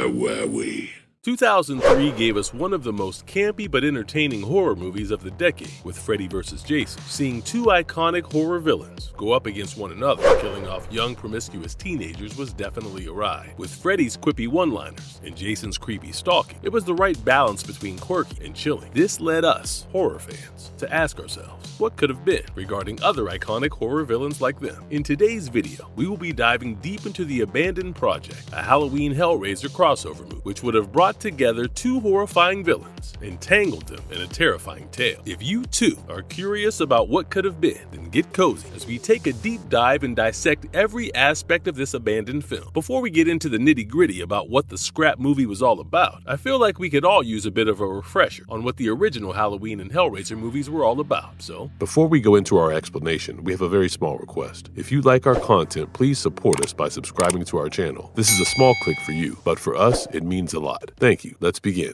Where were we? 2003 gave us one of the most campy but entertaining horror movies of the decade with Freddy vs. Jason. Seeing two iconic horror villains go up against one another, killing off young promiscuous teenagers was definitely a ride. With Freddy's quippy one-liners and Jason's creepy stalking, it was the right balance between quirky and chilling. This led us, horror fans, to ask ourselves, what could have been regarding other iconic horror villains like them? In today's video, we will be diving deep into The Abandoned Project, a Halloween Hellraiser crossover movie, which would have brought together two horrifying villains and tangled them in a terrifying tale. If you too are curious about what could have been, then get cozy as we take a deep dive and dissect every aspect of this abandoned film. Before we get into the nitty-gritty about what the scrap movie was all about, I feel like we could all use a bit of a refresher on what the original Halloween and Hellraiser movies were all about. So, before we go into our explanation, we have a very small request. If you like our content, please support us by subscribing to our channel. This is a small click for you, but for us, it means a lot. Thank you. Let's begin.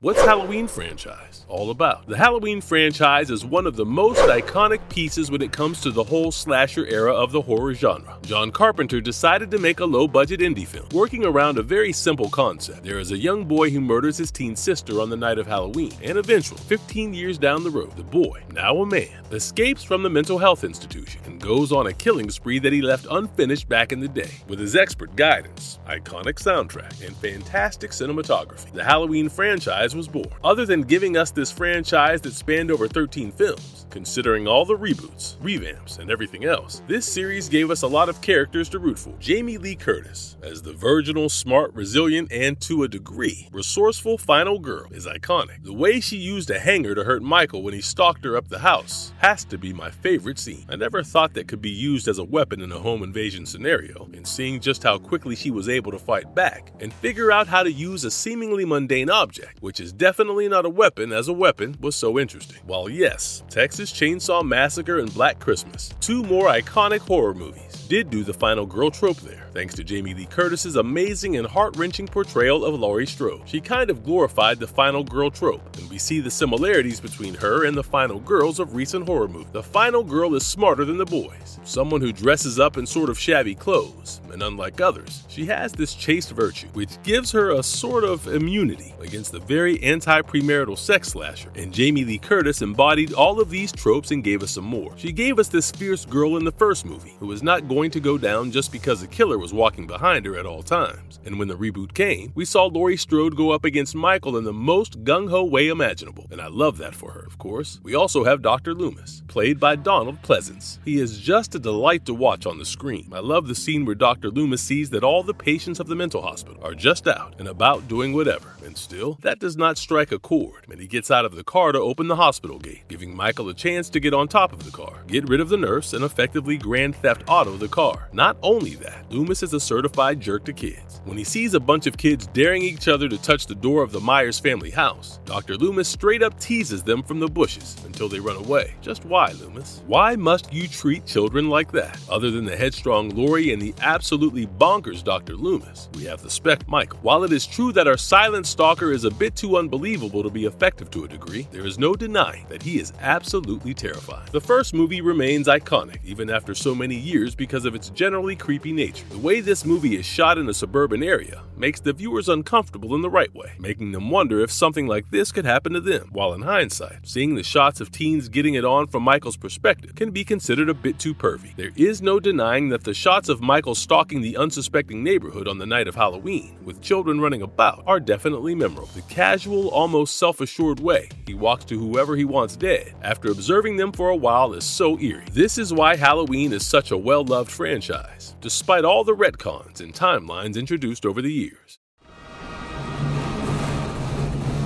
What's Halloween franchise all about? The Halloween franchise is one of the most iconic pieces when it comes to the whole slasher era of the horror genre. John Carpenter decided to make a low-budget indie film, working around a very simple concept. There is a young boy who murders his teen sister on the night of Halloween, and eventually, 15 years down the road, the boy, now a man, escapes from the mental health institution and goes on a killing spree that he left unfinished back in the day. With his expert guidance, iconic soundtrack, and fantastic cinematography, the Halloween franchise was born. Other than giving us this franchise that spanned over 13 films, considering all the reboots, revamps, and everything else, this series gave us a lot of characters to root for. Jamie Lee Curtis, as the virginal, smart, resilient, and to a degree, resourceful final girl, is iconic. The way she used a hanger to hurt Michael when he stalked her up the house has to be my favorite scene. I never thought that could be used as a weapon in a home invasion scenario, and seeing just how quickly she was able to fight back and figure out how to use a seemingly mundane object, which is definitely not a weapon as a weapon, was so interesting. While yes, Texas Chainsaw Massacre and Black Christmas, two more iconic horror movies, did do the final girl trope there, thanks to Jamie Lee Curtis's amazing and heart-wrenching portrayal of Laurie Strode. She kind of glorified the final girl trope, and we see the similarities between her and the final girls of recent horror movies. The final girl is smarter than the boys, someone who dresses up in sort of shabby clothes, and unlike others, she has this chaste virtue, which gives her a sort of immunity against the very anti-premarital sex slasher, and Jamie Lee Curtis embodied all of these tropes and gave us some more. She gave us this fierce girl in the first movie, who was not going to go down just because a killer was walking behind her at all times. And when the reboot came, we saw Laurie Strode go up against Michael in the most gung-ho way imaginable, and I love that for her, of course. We also have Dr. Loomis, played by Donald Pleasance. He is just a delight to watch on the screen. I love the scene where Dr. Loomis sees that all the patients of the mental hospital are just out and about doing whatever, and still, that does not strike a chord, and he gets out of the car to open the hospital gate, giving Michael a chance to get on top of the car, get rid of the nurse, and effectively Grand Theft Auto the car. Not only that, Loomis is a certified jerk to kids. When he sees a bunch of kids daring each other to touch the door of the Myers family house, Dr. Loomis straight up teases them from the bushes until they run away. Just why, Loomis? Why must you treat children like that? Other than the headstrong Laurie and the absolutely bonkers Dr. Loomis, we have the spec Michael. While it is true that our silent stalker is a bit too unbelievable to be effective to a degree, there is no denying that he is absolutely terrifying. The first movie remains iconic, even after so many years, because of its generally creepy nature. The way this movie is shot in a suburban area makes the viewers uncomfortable in the right way, making them wonder if something like this could happen to them. While in hindsight, seeing the shots of teens getting it on from Michael's perspective can be considered a bit too pervy. There is no denying that the shots of Michael stalking the unsuspecting neighborhood on the night of Halloween, with children running about, are definitely memorable. The casual, almost self-assured way he walks to whoever he wants dead after observing them for a while is so eerie. This is why Halloween is such a well-loved franchise, despite all the retcons and timelines introduced over the years.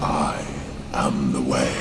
I am the way.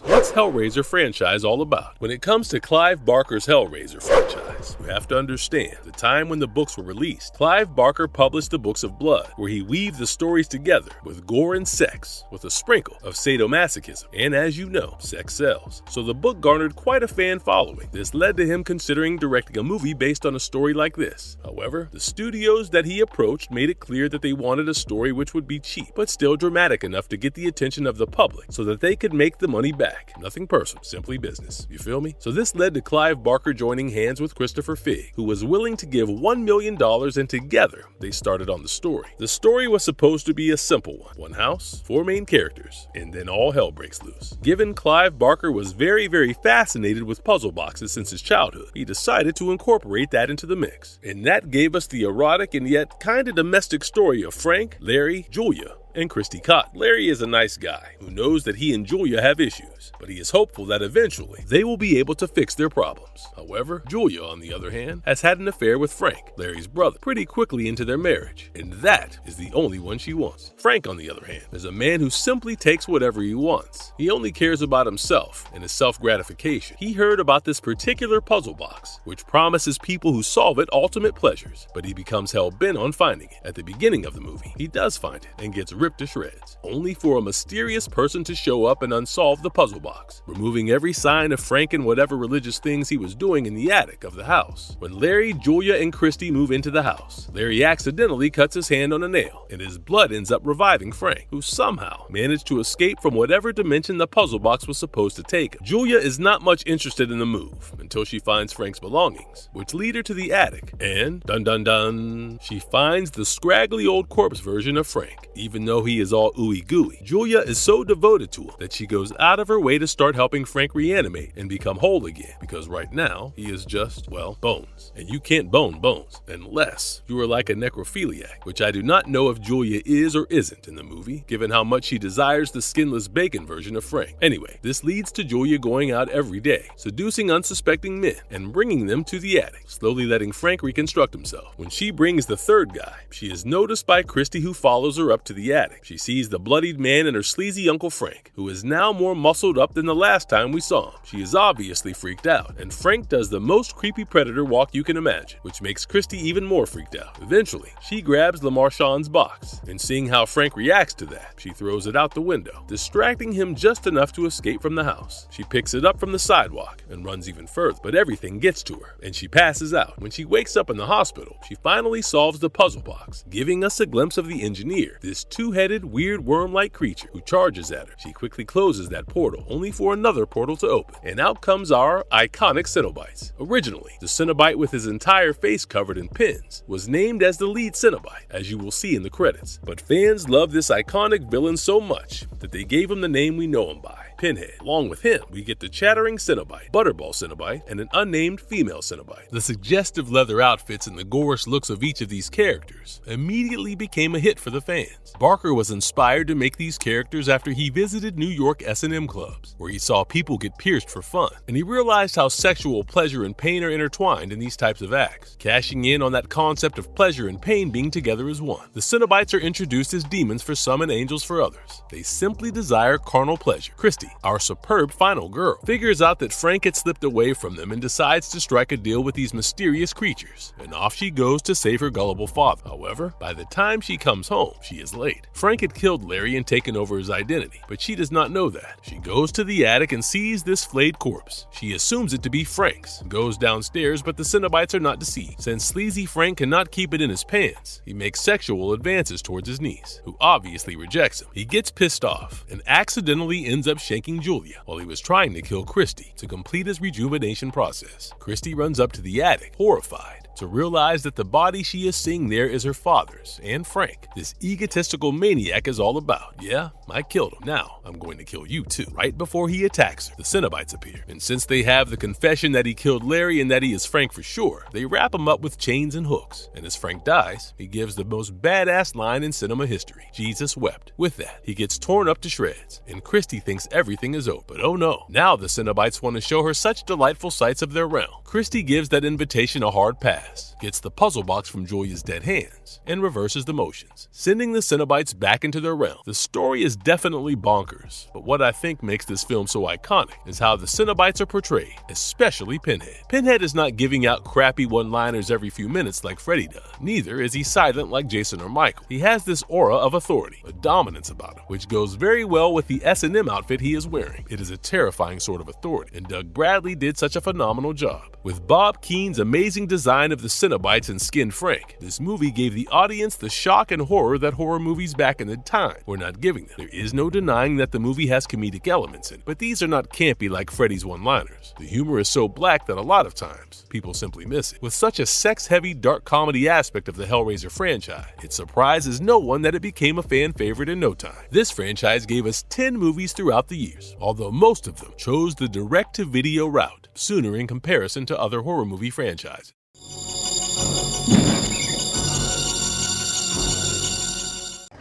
What's Hellraiser franchise all about? When it comes to Clive Barker's Hellraiser franchise, you have to understand the time when the books were released. Clive Barker published the Books of Blood, where he weaved the stories together with gore and sex, with a sprinkle of sadomasochism, and as you know, sex sells. So the book garnered quite a fan following. This led to him considering directing a movie based on a story like this. However, the studios that he approached made it clear that they wanted a story which would be cheap, but still dramatic enough to get the attention of the public so that they could make the money back. Nothing personal, simply business. You feel me? So this led to Clive Barker joining hands with Christopher Figg, who was willing to give $1 million, and together they started on the story. The story was supposed to be a simple one. One house, 4 main characters, and then all hell breaks loose. Given Clive Barker was very fascinated with puzzle boxes since his childhood, he decided to incorporate that into the mix. And that gave us the erotic and yet kinda domestic story of Frank, Larry, Julia, and Christy Cotton. Larry is a nice guy who knows that he and Julia have issues, but he is hopeful that eventually they will be able to fix their problems. However, Julia, on the other hand, has had an affair with Frank, Larry's brother, pretty quickly into their marriage, and that is the only one she wants. Frank, on the other hand, is a man who simply takes whatever he wants. He only cares about himself and his self-gratification. He heard about this particular puzzle box, which promises people who solve it ultimate pleasures, but he becomes hell-bent on finding it. At the beginning of the movie, he does find it and gets ripped to shreds, only for a mysterious person to show up and unsolve the puzzle box, removing every sign of Frank and whatever religious things he was doing in the attic of the house. When Larry, Julia, and Christy move into the house, Larry accidentally cuts his hand on a nail, and his blood ends up reviving Frank, who somehow managed to escape from whatever dimension the puzzle box was supposed to take him. Julia is not much interested in the move until she finds Frank's belongings, which lead her to the attic, and dun dun dun, she finds the scraggly old corpse version of Frank. Even though he is all ooey gooey, Julia is so devoted to him that she goes out of her way to start helping Frank reanimate and become whole again, because right now he is just, well, bones. And you can't bone bones unless you are like a necrophiliac, which I do not know if Julia is or isn't in the movie, given how much she desires the skinless bacon version of Frank. Anyway, this leads to Julia going out every day, seducing unsuspecting men and bringing them to the attic, slowly letting Frank reconstruct himself. When she brings the third guy, she is noticed by Christy, who follows her up to the attic. She sees the bloodied man and her sleazy Uncle Frank, who is now more muscled up than the last time we saw him. She is obviously freaked out, and Frank does the most creepy predator walk you can imagine, which makes Christy even more freaked out. Eventually, she grabs LeMarchand's box, and seeing how Frank reacts to that, she throws it out the window, distracting him just enough to escape from the house. She picks it up from the sidewalk and runs even further, but everything gets to her, and she passes out. When she wakes up in the hospital, she finally solves the puzzle box, giving us a glimpse of the engineer, this two-headed, weird worm-like creature who charges at her. She quickly closes that portal, only for another portal to open, and out comes our iconic Cenobites. Originally, the Cenobite with his entire face covered in pins was named as the lead Cenobite, as you will see in the credits, but fans love this iconic villain so much that they gave him the name we know him by, Pinhead. Along with him, we get the chattering Cenobite, Butterball Cenobite, and an unnamed female Cenobite. The suggestive leather outfits and the gorish looks of each of these characters immediately became a hit for the fans. Barker was inspired to make these characters after he visited New York S&M clubs, where he saw people get pierced for fun, and he realized how sexual pleasure and pain are intertwined in these types of acts, cashing in on that concept of pleasure and pain being together as one. The Cenobites are introduced as demons for some and angels for others. They simply desire carnal pleasure. Christy, our superb final girl, figures out that Frank had slipped away from them and decides to strike a deal with these mysterious creatures, and off she goes to save her gullible father. However, by the time she comes home, she is late. Frank had killed Larry and taken over his identity, but she does not know that. She goes to the attic and sees this flayed corpse. She assumes it to be Frank's, goes downstairs, but the Cenobites are not deceived. Since sleazy Frank cannot keep it in his pants, he makes sexual advances towards his niece, who obviously rejects him. He gets pissed off and accidentally ends up shanking Julia while he was trying to kill Christy to complete his rejuvenation process. Christy runs up to the attic, horrified, to realize that the body she is seeing there is her father's and Frank, this egotistical maniac, is all about. Yeah, I killed him. Now I'm going to kill you too. Right before he attacks her, the Cenobites appear, and since they have the confession that he killed Larry and that he is Frank for sure, they wrap him up with chains and hooks, and as Frank dies, he gives the most badass line in cinema history: Jesus wept. With that, he gets torn up to shreds, and Christy thinks everything is over. But oh no, now the Cenobites want to show her such delightful sights of their realm. Christy gives that invitation a hard pass, gets the puzzle box from Julia's dead hands, and reverses the motions, sending the Cenobites back into their realm. The story is definitely bonkers, but what I think makes this film so iconic is how the Cenobites are portrayed, especially Pinhead. Pinhead is not giving out crappy one-liners every few minutes like Freddy does. Neither is he silent like Jason or Michael. He has this aura of authority, a dominance about him, which goes very well with the S&M outfit he is wearing. It is a terrifying sort of authority, and Doug Bradley did such a phenomenal job. With Bob Keene's amazing design of of the Cenobites and skinned Frank, this movie gave the audience the shock and horror that horror movies back in the time were not giving them. There is no denying that the movie has comedic elements in it, but these are not campy like Freddy's one-liners. The humor is so black that a lot of times, people simply miss it. With such a sex-heavy, dark comedy aspect of the Hellraiser franchise, it surprises no one that it became a fan favorite in no time. This franchise gave us 10 movies throughout the years, although most of them chose the direct-to-video route, sooner in comparison to other horror movie franchises.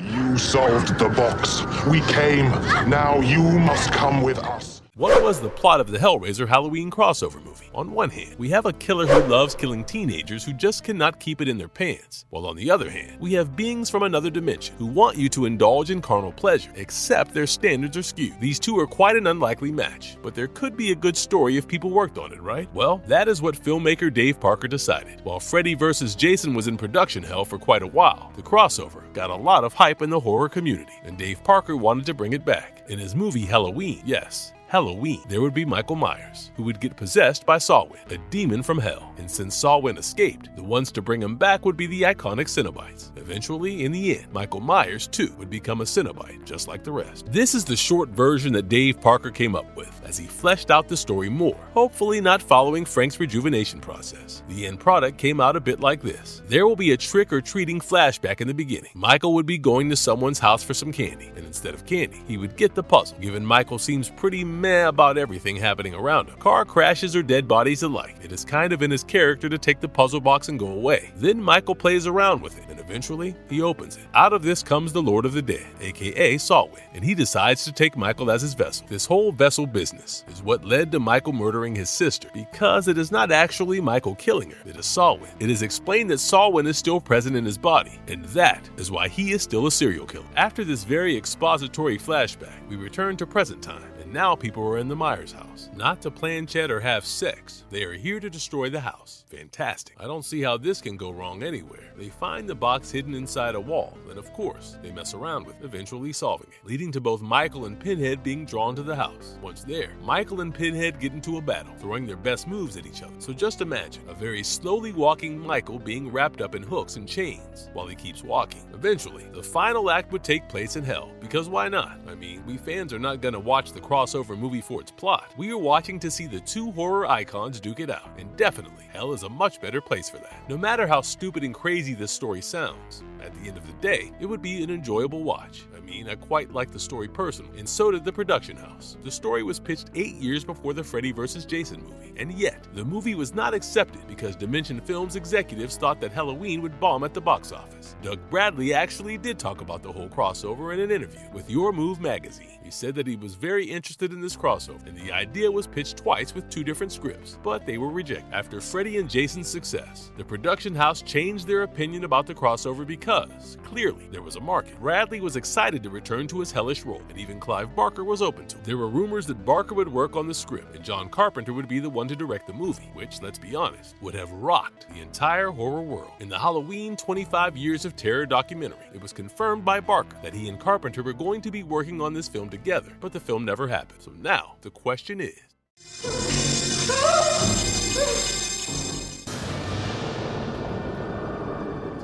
You solved the box. We came. Now you must come with us. What was the plot of the Hellraiser Halloween crossover movie? On one hand, we have a killer who loves killing teenagers who just cannot keep it in their pants, while on the other hand, we have beings from another dimension who want you to indulge in carnal pleasure, except their standards are skewed. These two are quite an unlikely match, but there could be a good story if people worked on it, right? Well, that is what filmmaker Dave Parker decided. While Freddy vs. Jason was in production hell for quite a while, the crossover got a lot of hype in the horror community, and Dave Parker wanted to bring it back. In his movie Halloween, yes, Halloween, there would be Michael Myers, who would get possessed by Samhain, a demon from hell. And since Samhain escaped, the ones to bring him back would be the iconic Cenobites. Eventually, in the end, Michael Myers, too, would become a Cenobite, just like the rest. This is the short version that Dave Parker came up with, as he fleshed out the story more, hopefully not following Frank's rejuvenation process. The end product came out a bit like this. There will be a trick-or-treating flashback in the beginning. Michael would be going to someone's house for some candy, and instead of candy, he would get the puzzle. Given Michael seems pretty meh about everything happening around him, car crashes or dead bodies alike, it is kind of in his character to take the puzzle box and go away. Then Michael plays around with it, and eventually he opens it. Out of this comes the Lord of the Dead, aka Samhain, and he decides to take Michael as his vessel. This whole vessel business is what led to Michael murdering his sister, because it is not actually Michael killing her, it is Samhain. It is explained that Samhain is still present in his body, and that is why he is still a serial killer. After this very expository flashback, we return to present time. Now people are in the Myers house, not to plan chat or have sex. They are here to destroy the house. Fantastic. I don't see how this can go wrong anywhere. They find the box hidden inside a wall, and of course, they mess around with it, eventually solving it, leading to both Michael and Pinhead being drawn to the house. Once there, Michael and Pinhead get into a battle, throwing their best moves at each other. So just imagine a very slowly walking Michael being wrapped up in hooks and chains while he keeps walking. Eventually, the final act would take place in hell, because why not? I mean, we fans are not gonna watch the crossover movie for its plot. We are watching to see the two horror icons duke it out, and definitely, hell is a much better place for that. No matter how stupid and crazy this story sounds, at the end of the day, it would be an enjoyable watch. I mean, I quite like the story personally, and so did the production house. The story was pitched 8 years before the Freddy vs. Jason movie, and yet, the movie was not accepted because Dimension Films executives thought that Halloween would bomb at the box office. Doug Bradley actually did talk about the whole crossover in an interview with Your Move magazine. He said that he was very interested in this crossover, and the idea was pitched twice with 2 different scripts, but they were rejected. After Freddy and Jason's success, the production house changed their opinion about the crossover because, clearly, there was a market. Bradley was excited to return to his hellish role, and even Clive Barker was open to it. There were rumors that Barker would work on the script, and John Carpenter would be the one to direct the movie, which, let's be honest, would have rocked the entire horror world. In the Halloween 25 Years of Terror documentary, it was confirmed by Barker that he and Carpenter were going to be working on this film together, but the film never happened. So now, the question is,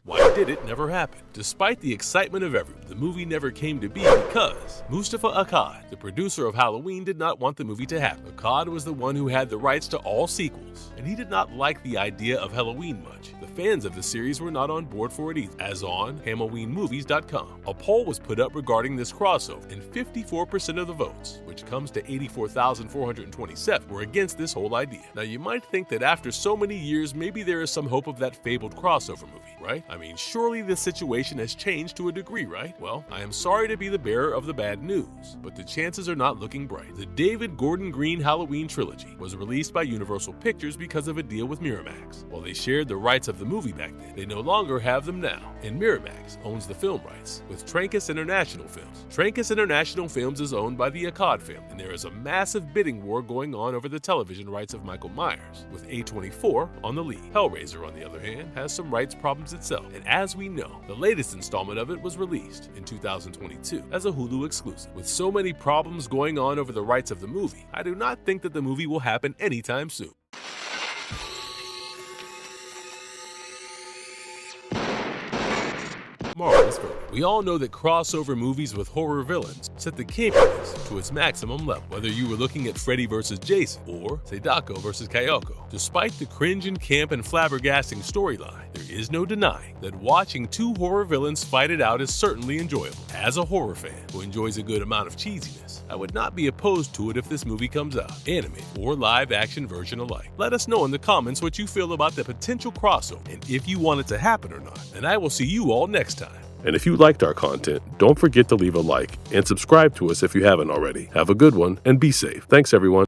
why did it never happen? Despite the excitement of everyone, the movie never came to be because Mustafa Akkad, the producer of Halloween, did not want the movie to happen. Akkad was the one who had the rights to all sequels, and he did not like the idea of Halloween much. The fans of the series were not on board for it either, as on HalloweenMovies.com. A poll was put up regarding this crossover, and 54% of the votes, which comes to 84,427, were against this whole idea. Now you might think that after so many years, maybe there is some hope of that fabled crossover movie, right? I mean, surely the situation has changed to a degree, right? Well, I am sorry to be the bearer of the bad news, but the chances are not looking bright. The David Gordon Green Halloween trilogy was released by Universal Pictures because of a deal with Miramax. While they shared the rights of the movie back then, they no longer have them now, and Miramax owns the film rights with Trancas International Films. Trancas International Films is owned by the Akkad family, and there is a massive bidding war going on over the television rights of Michael Myers, with A24 on the lead. Hellraiser, on the other hand, has some rights problems itself, and as we know, the latest installment of it was released in 2022 as a Hulu exclusive. With so many problems going on over the rights of the movie, I do not think that the movie will happen anytime soon. Marvelous verdict. We all know that crossover movies with horror villains set the campiness to its maximum level, whether you were looking at Freddy vs. Jason or Sadako vs. Kayoko. Despite the cringe and camp and flabbergasting storyline, there is no denying that watching two horror villains fight it out is certainly enjoyable. As a horror fan who enjoys a good amount of cheesiness, I would not be opposed to it if this movie comes out, anime or live action version alike. Let us know in the comments what you feel about the potential crossover and if you want it to happen or not. And I will see you all next time. And if you liked our content, don't forget to leave a like and subscribe to us if you haven't already. Have a good one and be safe. Thanks, everyone.